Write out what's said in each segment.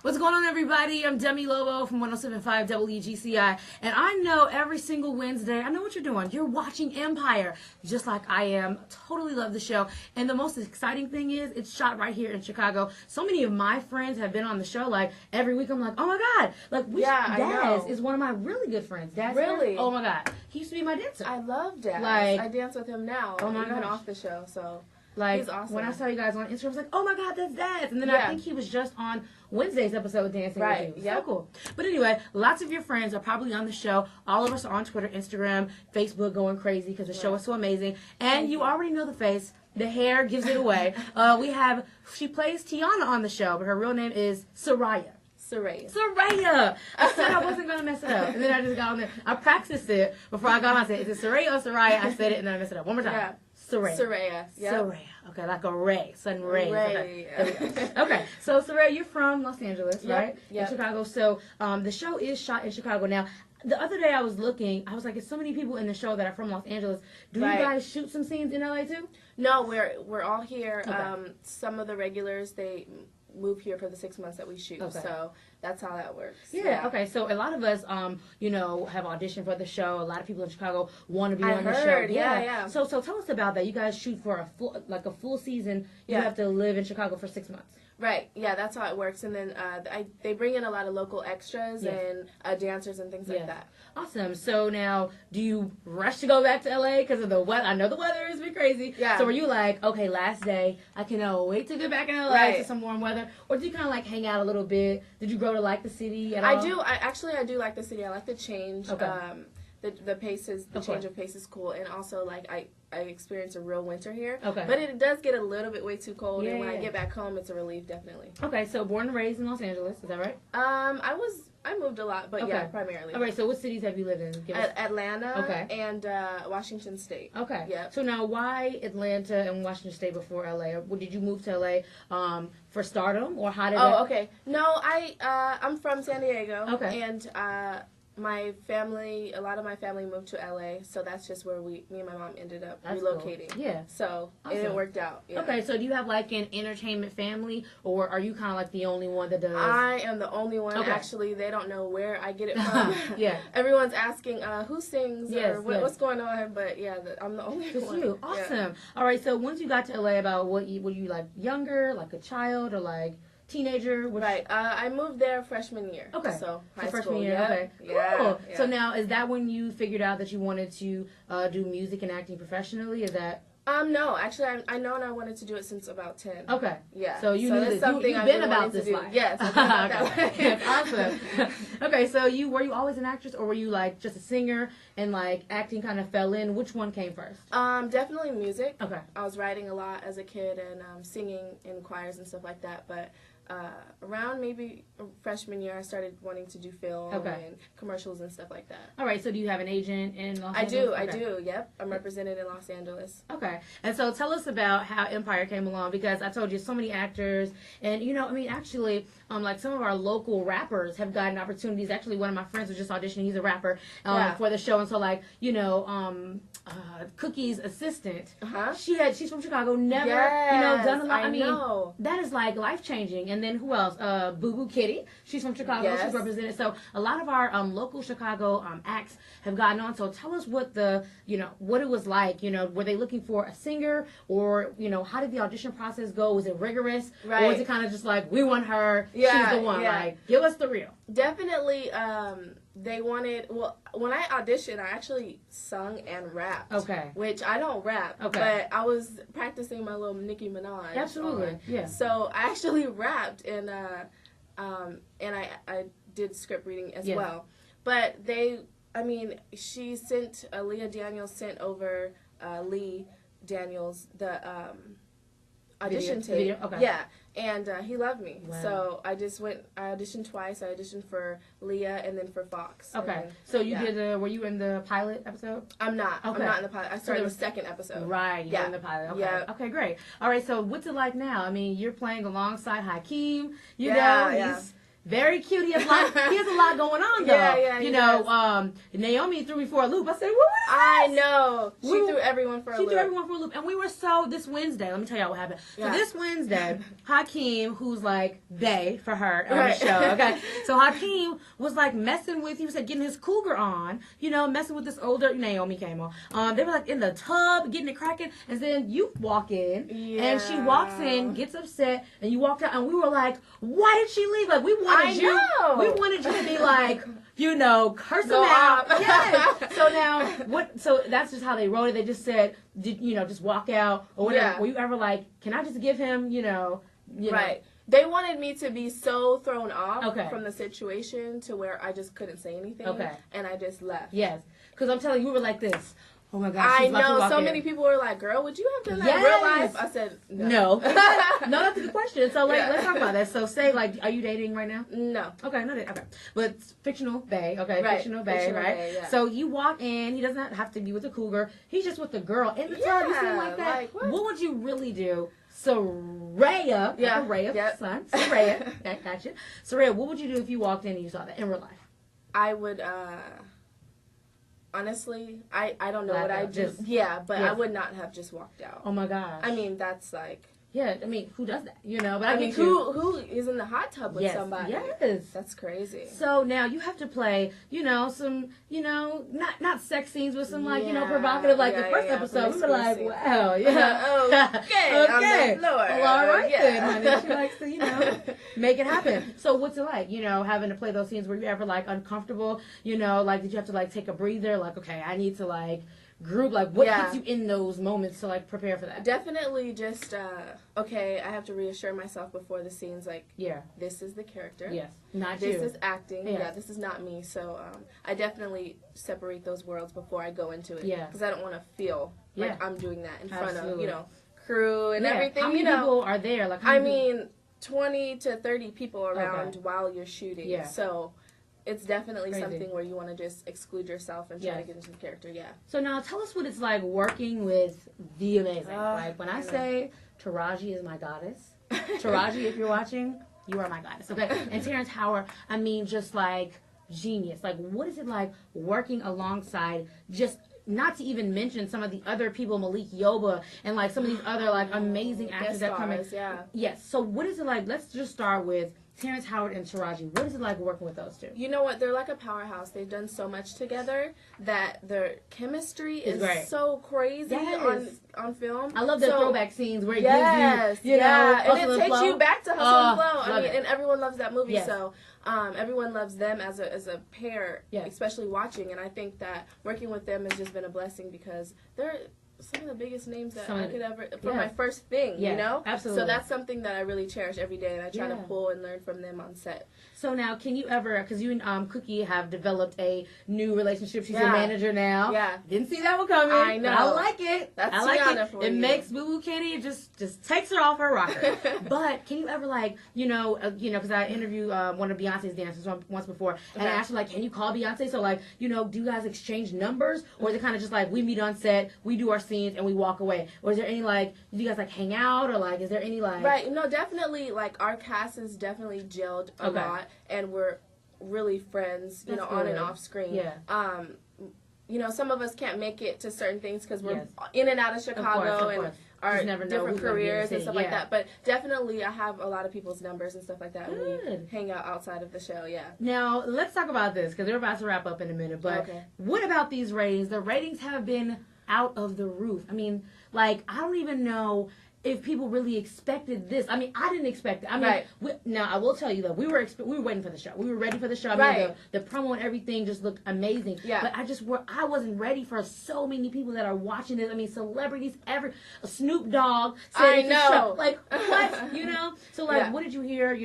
What's going on, everybody? I'm Demi Lobo from 107.5 WGCI, and I know every single Wednesday, I know what you're doing. You're watching Empire, just like I am. Totally love the show, and the most exciting thing is it's shot right here in Chicago. So many of my friends have been on the show. Like every week, I'm like, oh my god, like Daz is one of my really good friends. Daz, really? Oh my god, he used to be my dancer. I love Daz. Like, I dance with him now, oh my even gosh. off the show. So. Like, he's awesome. when I saw you guys on Instagram, I was like, oh my god, that's Daz. And then I think he was just on Wednesday's episode of Dancing with You. So cool. But anyway, lots of your friends are probably on the show. All of us are on Twitter, Instagram, Facebook going crazy because the show is so amazing. And you already know the face. The hair gives it away. She plays Tiana on the show, but her real name is Serayah. Serayah. I said I wasn't going to mess it up. And then I just got on there. I practiced it before I got on. I said, is it Serayah or Serayah? I said it and then I messed it up. One more time. Yeah. Serayah. Yep. Serayah. Okay, like a ray. Sun rays. Ray. Okay, so Serayah, you're from Los Angeles, right? Yeah. In Chicago. So the show is shot in Chicago. Now, the other day I was looking, I was like, there's so many people in the show that are from Los Angeles. Do you guys shoot some scenes in LA too? No, we're all here. Okay. Some of the regulars, they move here for the 6 months that we shoot. Okay. So that's how that works. Yeah. Okay. So a lot a lot of us, have auditioned for the show. A lot of people in Chicago want to be on the show. Yeah. So tell us about that. You guys shoot for a full season. You have to live in Chicago for 6 months. Right. Yeah, that's how it works. And then they bring in a lot of local extras and dancers and things like that. Awesome. So now, do you rush to go back to LA because of the weather? I know the weather has been crazy. Yeah. So were you like, okay, last day, I cannot wait to get back in LA to some warm weather? Or did you kind of like hang out a little bit? Did you grow to like the city at all? I do. I do like the city. I like the change. Okay. The pace is, the change of pace is cool. And also, like, I experience a real winter here. Okay. But it does get a little bit way too cold. And when I get back home, it's a relief, definitely. Okay, so born and raised in Los Angeles. Is that right? I moved a lot, but primarily. All right, so what cities have you lived in? Atlanta and Washington State. Okay. Yeah. So now, why Atlanta and Washington State before LA? Or did you move to LA for stardom, or how did okay. No, I'm from San Diego. Okay. And my family, a lot of my family moved to LA, so that's just where me and my mom ended up relocating. Cool. Yeah. So it worked out. Yeah. Okay, so do you have like an entertainment family, or are you kind of like the only one that does? I am the only one. Okay. Actually, they don't know where I get it from. Everyone's asking who sings or what's going on, but I'm the only one. Just you. Awesome. Yeah. All right, so once you got to LA, were you like younger, like a child, or like teenager? Right. I moved there freshman year. Okay. So high freshman school. year. Okay. Yeah. Cool. Yeah. So now, is that when you figured out that you wanted to do music and acting professionally? Is that? No. Actually, I know, and I wanted to do it since about 10. Okay. Yeah. So you knew something you've been about this life. Yes. That's awesome. Okay. So were you always an actress, or were you like just a singer and like acting kind of fell in? Which one came first? Definitely music. Okay. I was writing a lot as a kid and singing in choirs and stuff like that, but. Around maybe freshman year, I started wanting to do film and commercials and stuff like that. All right, so do you have an agent in Los Angeles? I do, yep. I'm represented in Los Angeles. Okay, and so tell us about how Empire came along, because I told you so many actors, and actually, like some of our local rappers have gotten opportunities. Actually, one of my friends was just auditioning. He's a rapper for the show, and so like, Cookie's assistant, she's from Chicago, never, done a lot. I mean, that is like life-changing. And then who else? Boo Boo Kitty. She's from Chicago. She's represented. So a lot of our local Chicago acts have gotten on. So tell us what what it was like. Were they looking for a singer, or how did the audition process go? Was it rigorous, or was it kind of just like, we want her? She's the one. Like, give us the real. Definitely. They wanted, when I auditioned, I actually sung and rapped. Okay. Which I don't rap. Okay. But I was practicing my little Nicki Minaj. Absolutely. Yeah. So I actually rapped, and I did script reading as well. But she sent, Leah Daniels sent over Lee Daniels the audition tape. Okay. Yeah. And he loved me. Wow. So I auditioned twice. I auditioned for Leah and then for Fox. Okay. Then, so you did were you in the pilot episode? I'm not. Okay. I'm not in the pilot. I started the second episode. Right. You're in the pilot. Okay. Yeah. Okay, great. All right, so what's it like now? I mean, you're playing alongside Hakeem. Very cute. He has a lot going on, though. Yeah, you know, Naomi threw me for a loop. I said, what was this? I know. She threw everyone for a loop. And we were this Wednesday, let me tell y'all what happened. So this Wednesday, Hakeem, who's like bae for her on the show, okay? So Hakeem was like messing with, he was like getting his cougar on, you know, messing with this older, Naomi came on. They were like in the tub, getting it cracking, and then you walk in, and she walks in, gets upset, and you walked out, and we were like, why did she leave? Like, we wanted you to be like, you know, curse him out. Yes. So now, so that's just how they wrote it. They just said, just walk out or whatever. Yeah. Were you ever like, can I just give him, you know? Right. They wanted me to be so thrown off from the situation to where I just couldn't say anything. Okay. And I just left. Yes. Because I'm telling you, we were like this. Oh my gosh. I know. So many people were like, girl, would you have done that in real life? I said, no. No, that's a good question. So let's talk about that. So say, like, are you dating right now? No. Okay, no dating. Okay. But fictional bae. Okay, right. Fictional bae, right? Bae, yeah. So you walk in. He doesn't have to be with a cougar. He's just with the girl. In the tub, you seem like that. Like, what would you really do? Serayah. Yeah. Serayah. Son. Serayah. Gotcha. Serayah, what would you do if you walked in and you saw that in real life? I would, honestly, I don't know what I'd do. Yeah, but I would not have just walked out. Oh my gosh. I mean, that's like... Yeah, I mean, who does that? You know, but I mean, who is in the hot tub with somebody? Yes. That's crazy. So now you have to play, some, not sex scenes with some, like, provocative, like the first episode. We were like, wow, okay. On the floor. Well, all right then, honey. She likes to, make it happen. So what's it like, having to play those scenes? Were you ever, like, uncomfortable? Like, did you have to, like, take a breather? Like, okay, I need to, like... group, like, what puts you in those moments to, like, prepare for that? Definitely just, I have to reassure myself before the scenes, like, this is the character. Yes, not you. This is acting. Yeah, this is not me. So, I definitely separate those worlds before I go into it. Yeah. Because I don't want to feel like I'm doing that in front of, crew and everything. How many people are there? Like, I mean, 20 to 30 people around while you're shooting. Yeah. So... it's definitely something where you want to just exclude yourself and try to get into the character, So now tell us what it's like working with the amazing. Like, when I say Taraji is my goddess, Taraji, if you're watching, you are my goddess, okay? And Terrence Howard, I mean, just, like, genius. Like, what is it like working alongside just... not to even mention some of the other people, Malik Yoba, and, like, some of these other, like, amazing actors that come in. Yes. So what is it like? Let's just start with Terrence Howard and Taraji. What is it like working with those two? You know what? They're like a powerhouse. They've done so much together that their chemistry is so crazy on film. I love the throwback scenes where it gives you, and it takes you back to Hustle and Flow. I mean, and everyone loves that movie, so everyone loves them as a pair, especially watching. And I think that working with them has just been a blessing because they're some of the biggest names that I could ever, for my first thing, Absolutely. So that's something that I really cherish every day, and I try to pull and learn from them on set. So now, can you ever, because you and Cookie have developed a new relationship. She's your manager now. Yeah. Didn't see that one coming. I know. I like it. That's I like Tiana it. for it you. makes Boo Boo Kenny, it just takes her off her rocker. But can you ever, like, because I interviewed one of Beyonce's dancers once before, and I asked her, like, can you call Beyonce? So, like, do you guys exchange numbers? Or is it kind of just like, we meet on set, we do our scenes, and we walk away? Or is there any, like, do you guys, like, hang out? Or, like, is there any, like... Right. No, definitely, like, our cast is definitely gelled a lot, and we're really friends, on and off screen. Yeah. Some of us can't make it to certain things because we're in and out of Chicago and our different careers and stuff like that. But definitely, I have a lot of people's numbers and stuff like that. Good. And we hang out outside of the show, Now, let's talk about this because we're about to wrap up in a minute. But what about these ratings? The ratings have been out of the roof. I mean, like, I don't even know if people really expected this. I mean, I didn't expect it. I mean, now I will tell you though, we were waiting for the show. We were ready for the show. I mean, the promo and everything just looked amazing. Yeah. But I wasn't ready for so many people that are watching this. I mean, celebrities, Snoop Dogg. I know. Like, what? So, like, what did you hear?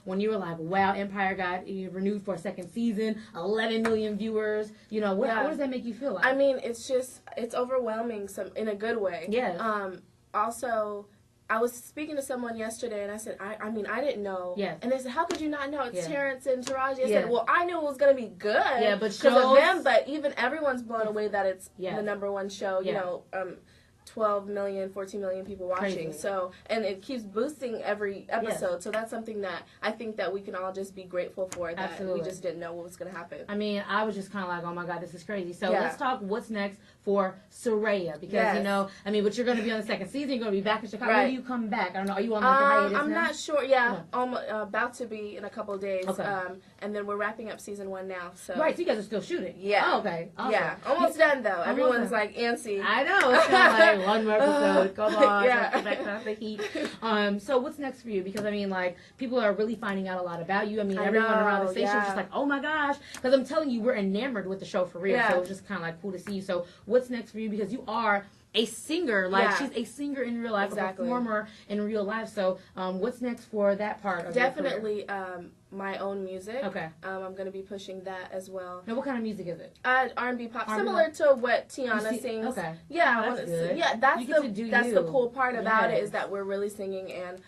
When you were like, wow, Empire got renewed for a second season, 11 million viewers. What does that make you feel like? I mean, it's overwhelming. In a good way. Yeah. Also, I was speaking to someone yesterday, and I said, I mean, I didn't know. Yes. And they said, how could you not know? It's Terrence and Taraji. I said, well, I knew it was going to be good. Yeah, but because of them. But even everyone's blown away that it's the #1 show. 12 million, 14 million people watching. Crazy. So, and it keeps boosting every episode. Yes. So that's something that I think that we can all just be grateful for, that Absolutely. We just didn't know what was going to happen. I mean, I was just kind of like, oh my God, this is crazy. So let's talk what's next for Serayah. Because, you know, I mean, but you're going to be on the second season. You're going to be back in Chicago. Right. When do you come back? I don't know. Are you on like a hiatus I'm now? not sure. Yeah. About to be in a couple of days. Okay. And then we're wrapping up season 1 now. So. Right. So you guys are still shooting. Yeah. Oh, okay. Awesome. Yeah. Almost done, though. Everyone's like antsy. I know. It's kind of like one more episode. Come on. Yeah. Back off the heat. So what's next for you? Because, I mean, like, people are really finding out a lot about you. I mean, everyone around the station is just like, oh my gosh. Because I'm telling you, we're enamored with the show for real. Yeah. So it's just kind of like cool to see you. So what's next for you? Because you are a singer. Like, she's a singer in real life, a performer in real life. So what's next for that part of Definitely, your career? my own music. Okay. I'm going to be pushing that as well. Now, what kind of music is it? R&B pop, similar to what Tiana sings. Okay. Yeah, that's good. Yeah, that's the cool part about it, is that we're really singing, and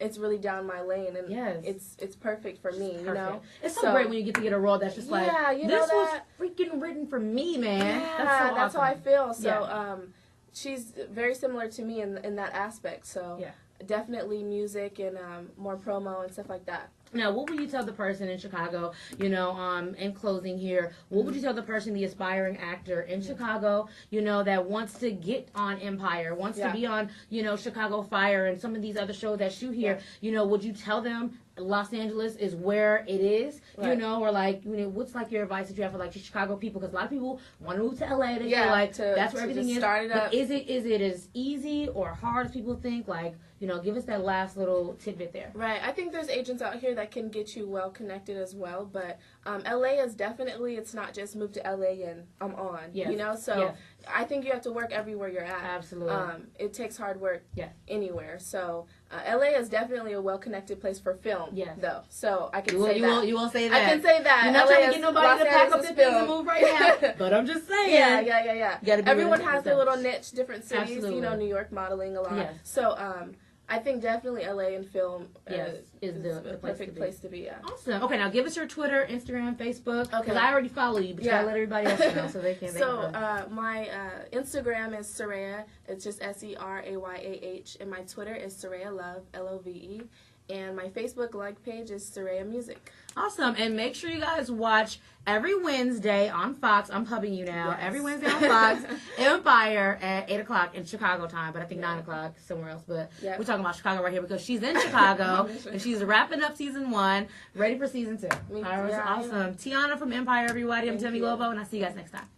it's really down my lane, and it's perfect for me. You know, it's so great when you get to get a role that's just like, you this was freaking written for me, man. Yeah, that's so that's how I feel. So she's very similar to me in that aspect. So definitely music and more promo and stuff like that. Now, what would you tell the person in Chicago, you know, in closing here, what would you tell the person, the aspiring actor in Chicago, you know, that wants to get on Empire, wants to be on, you know, Chicago Fire and some of these other shows that shoot here, you know, would you tell them Los Angeles is where it is, you know, or like, you know, what's like your advice that you have for like Chicago people? Because a lot of people want to move to LA. They feel like that's where everything is. But is it as easy or hard as people think? Like, you know, give us that last little tidbit there. Right. I think there's agents out here that can get you well connected as well. But LA is definitely, it's not just move to LA and I'm on. Yes. You know, so I think you have to work everywhere you're at. Absolutely. It takes hard work anywhere. So LA is definitely a well-connected place for film, though. So I can say that. You won't say that. I can say that. You're not trying to get nobody to pack up their things and move right now. But I'm just saying. Yeah. Everyone has their little niche, different cities. Absolutely. You know, New York modeling a lot. Yes. So I think definitely LA and film is the perfect place to be. Yeah. Awesome. Okay, now give us your Twitter, Instagram, Facebook. Okay. Because I already follow you, but you gotta let everybody else know so they can. So my Instagram is Serayah. It's just Serayah, and my Twitter is Serayah Love, Love. And my Facebook like page is Serayah Music. Awesome. And make sure you guys watch every Wednesday on Fox. I'm pubbing you now. Yes. Every Wednesday on Fox, Empire at 8 o'clock in Chicago time, but I think 9 o'clock somewhere else. But we're talking about Chicago right here because she's in Chicago and she's wrapping up season 1, ready for season 2. Awesome. Tiana from Empire, everybody. I'm Demi Lobo, and I'll see you guys next time.